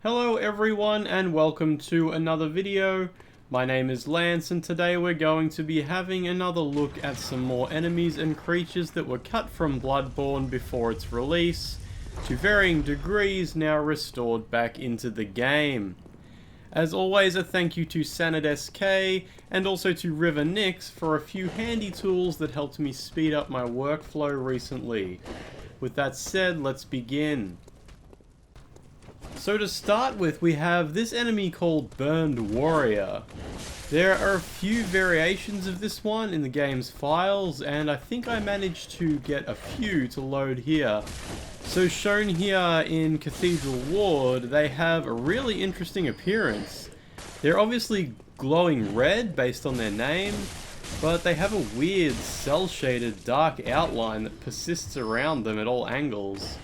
Hello everyone and welcome to another video. My name is Lance and today we're going to be having another look at some more enemies and creatures that were cut from Bloodborne before its release, to varying degrees now restored back into the game. As always, a thank you to SanitSK and also to River Nix for a few handy tools that helped me speed up my workflow recently. With that said, let's begin. So to start with, we have this enemy called Burned Warrior. There are a few variations of this one in the game's files, and I think I managed to get a few to load here. So shown here in Cathedral Ward, they have a really interesting appearance. They're obviously glowing red based on their name, but they have a weird cel-shaded dark outline that persists around them at all angles.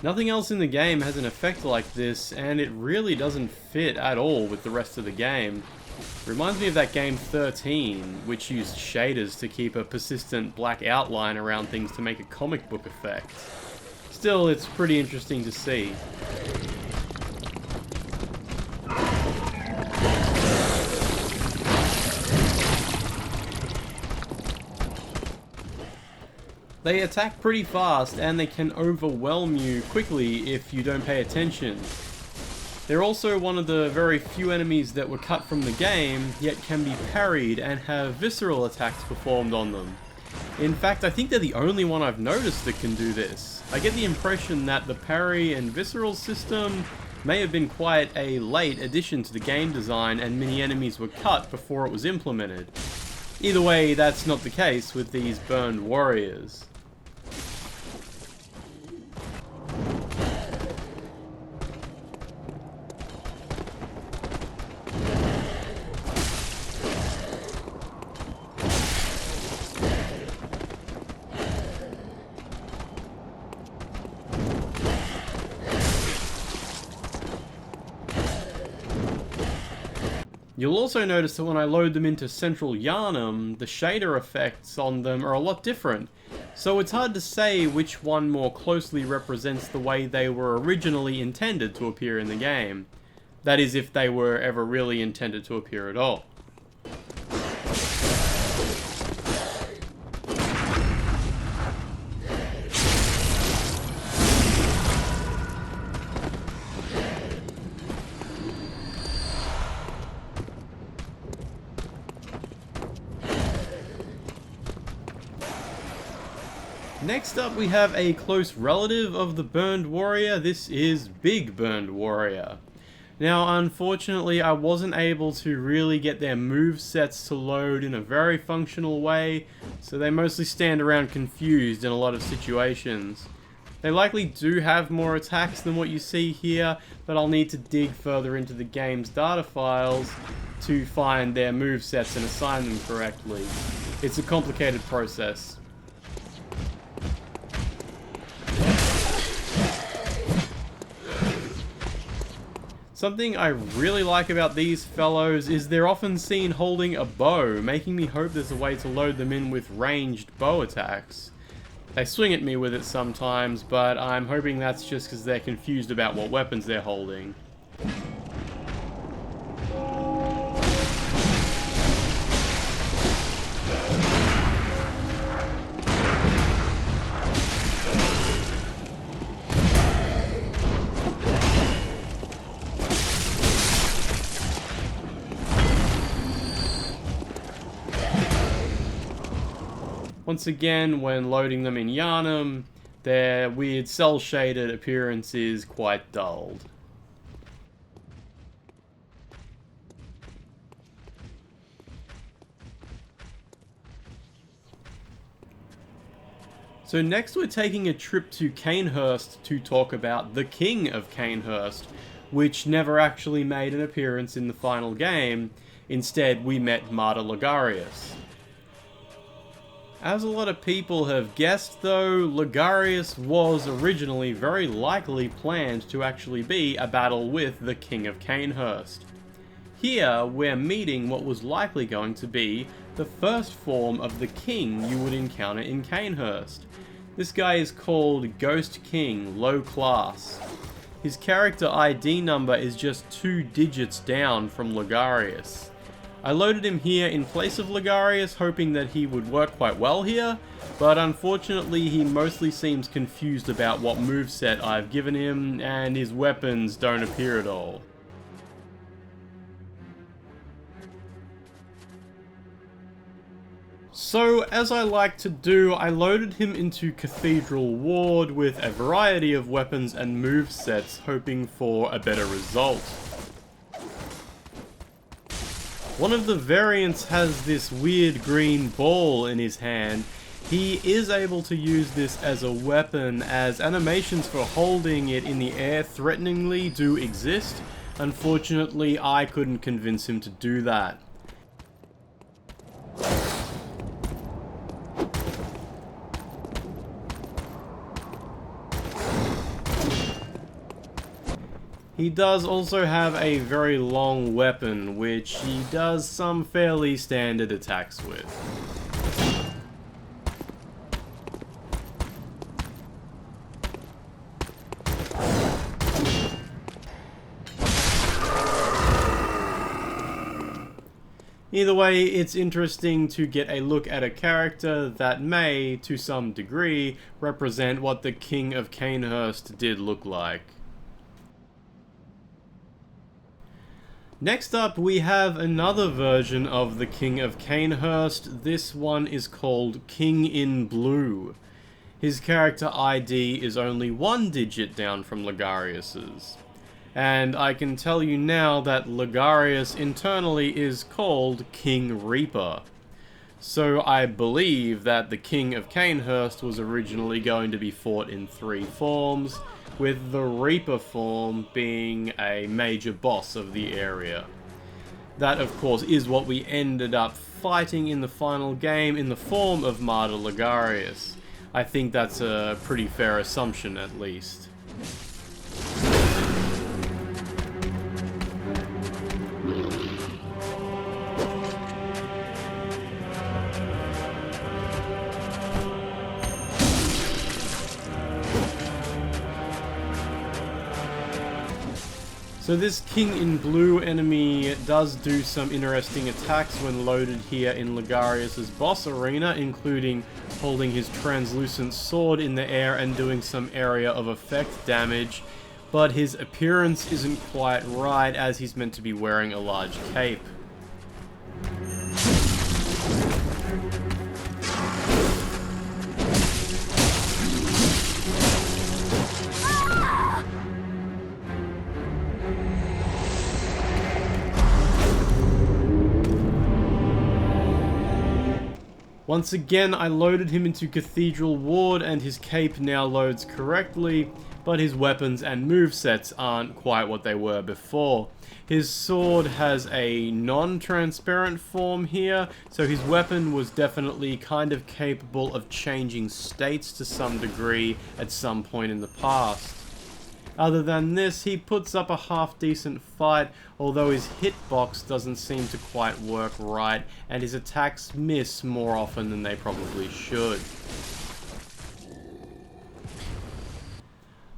Nothing else in the game has an effect like this, and it really doesn't fit at all with the rest of the game. It reminds me of that game 13, which used shaders to keep a persistent black outline around things to make a comic book effect. Still, it's pretty interesting to see. They attack pretty fast and they can overwhelm you quickly if you don't pay attention. They're also one of the very few enemies that were cut from the game, yet can be parried and have visceral attacks performed on them. In fact, I think they're the only one I've noticed that can do this. I get the impression that the parry and visceral system may have been quite a late addition to the game design and many enemies were cut before it was implemented. Either way, that's not the case with these Burned Warriors. You'll also notice that when I load them into Central Yharnam, the shader effects on them are a lot different, so it's hard to say which one more closely represents the way they were originally intended to appear in the game. That is, if they were ever really intended to appear at all. Next up we have a close relative of the Burned Warrior. This is Big Burned Warrior. Now unfortunately I wasn't able to really get their movesets to load in a very functional way, so they mostly stand around confused in a lot of situations. They likely do have more attacks than what you see here, but I'll need to dig further into the game's data files to find their movesets and assign them correctly. It's a complicated process. Something I really like about these fellows is they're often seen holding a bow, making me hope there's a way to load them in with ranged bow attacks. They swing at me with it sometimes, but I'm hoping that's just because they're confused about what weapons they're holding. Once again, when loading them in Yharnam, their weird cel-shaded appearance is quite dulled. So next we're taking a trip to Cainhurst to talk about the King of Cainhurst, which never actually made an appearance in the final game. Instead, we met Martyr Ligarius. As a lot of people have guessed though, Ligarius was originally very likely planned to actually be a battle with the King of Cainhurst. Here, we're meeting what was likely going to be the first form of the king you would encounter in Cainhurst. This guy is called Ghost King, low class. his character ID number is just 2 digits down from Ligarius. I loaded him here in place of Ligarius, hoping that he would work quite well here, but unfortunately he mostly seems confused about what moveset I've given him, and his weapons don't appear at all. So, as I like to do, I loaded him into Cathedral Ward with a variety of weapons and movesets, hoping for a better result. One of the variants has this weird green ball in his hand. He is able to use this as a weapon, as animations for holding it in the air threateningly do exist. Unfortunately, I couldn't convince him to do that. He does also have a very long weapon, which he does some fairly standard attacks with. Either way, it's interesting to get a look at a character that may, to some degree, represent what the King of Cainhurst did look like. Next up, we have another version of the King of Cainhurst. This one is called King in Blue. His character ID is only 1 digit down from Ligarius's. And I can tell you now that Ligarius internally is called King Reaper. So I believe that the King of Cainhurst was originally going to be fought in 3 forms, with the Reaper form being a major boss of the area. That, of course, is what we ended up fighting in the final game in the form of Martyr Ligarius. I think that's a pretty fair assumption, at least. So this King in Blue enemy does do some interesting attacks when loaded here in Ligarius' boss arena, including holding his translucent sword in the air and doing some area of effect damage, but his appearance isn't quite right as he's meant to be wearing a large cape. Once again, I loaded him into Cathedral Ward and his cape now loads correctly, but his weapons and movesets aren't quite what they were before. His sword has a non-transparent form here, so his weapon was definitely kind of capable of changing states to some degree at some point in the past. Other than this, he puts up a half-decent fight, although his hitbox doesn't seem to quite work right, and his attacks miss more often than they probably should.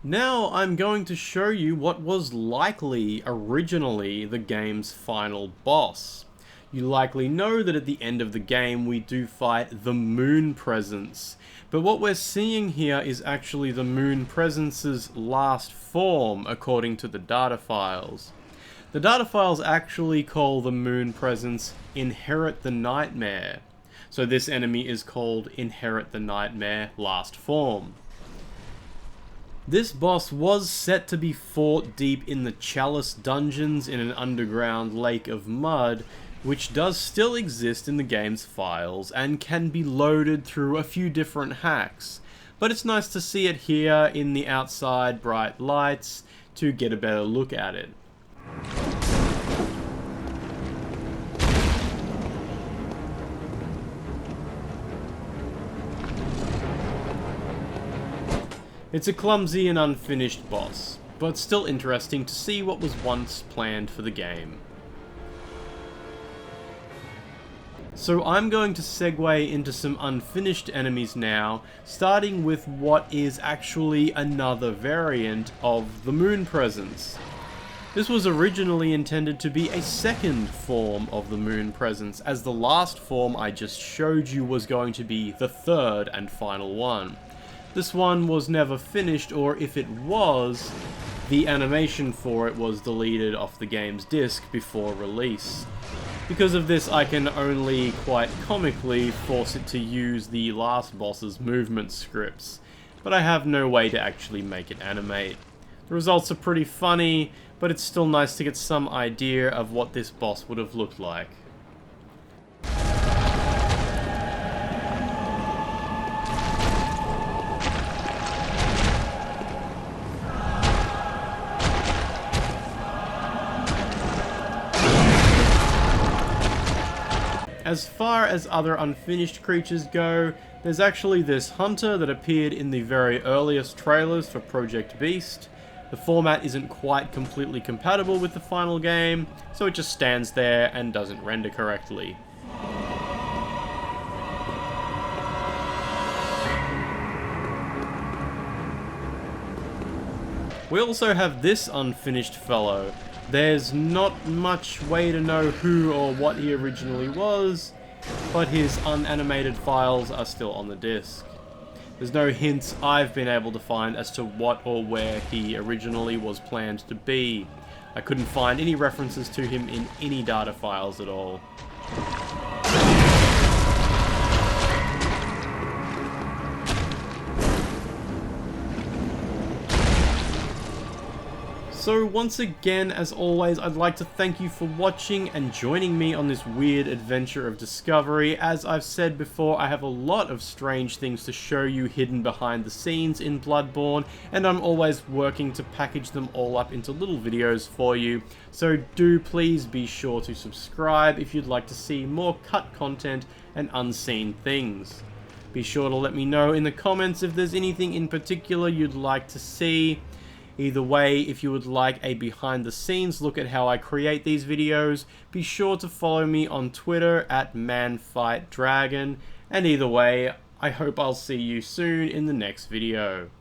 Now I'm going to show you what was likely originally the game's final boss. You likely know that at the end of the game we do fight the Moon Presence, but what we're seeing here is actually the Moon Presence's last form according to the data files. The data files actually call the Moon Presence Inherit the Nightmare, so this enemy is called Inherit the Nightmare Last Form. This boss was set to be fought deep in the Chalice dungeons in an underground lake of mud, which does still exist in the game's files and can be loaded through a few different hacks, but it's nice to see it here in the outside bright lights to get a better look at it. It's a clumsy and unfinished boss, but still interesting to see what was once planned for the game. So I'm going to segue into some unfinished enemies now, starting with what is actually another variant of the Moon Presence. This was originally intended to be a second form of the Moon Presence, as the last form I just showed you was going to be the third and final one. This one was never finished, or if it was, the animation for it was deleted off the game's disc before release. Because of this, I can only, quite comically, force it to use the last boss's movement scripts, but I have no way to actually make it animate. The results are pretty funny, but it's still nice to get some idea of what this boss would have looked like. As far as other unfinished creatures go, there's actually this hunter that appeared in the very earliest trailers for Project Beast. The format isn't quite completely compatible with the final game, so it just stands there and doesn't render correctly. We also have this unfinished fellow. There's not much way to know who or what he originally was, but his unanimated files are still on the disc. There's no hints I've been able to find as to what or where he originally was planned to be. I couldn't find any references to him in any data files at all. So once again, as always, I'd like to thank you for watching and joining me on this weird adventure of discovery. As I've said before, I have a lot of strange things to show you hidden behind the scenes in Bloodborne, and I'm always working to package them all up into little videos for you. So do please be sure to subscribe if you'd like to see more cut content and unseen things. Be sure to let me know in the comments if there's anything in particular you'd like to see. Either way, if you would like a behind the scenes look at how I create these videos, be sure to follow me on Twitter at ManFightDragon, and either way, I hope I'll see you soon in the next video.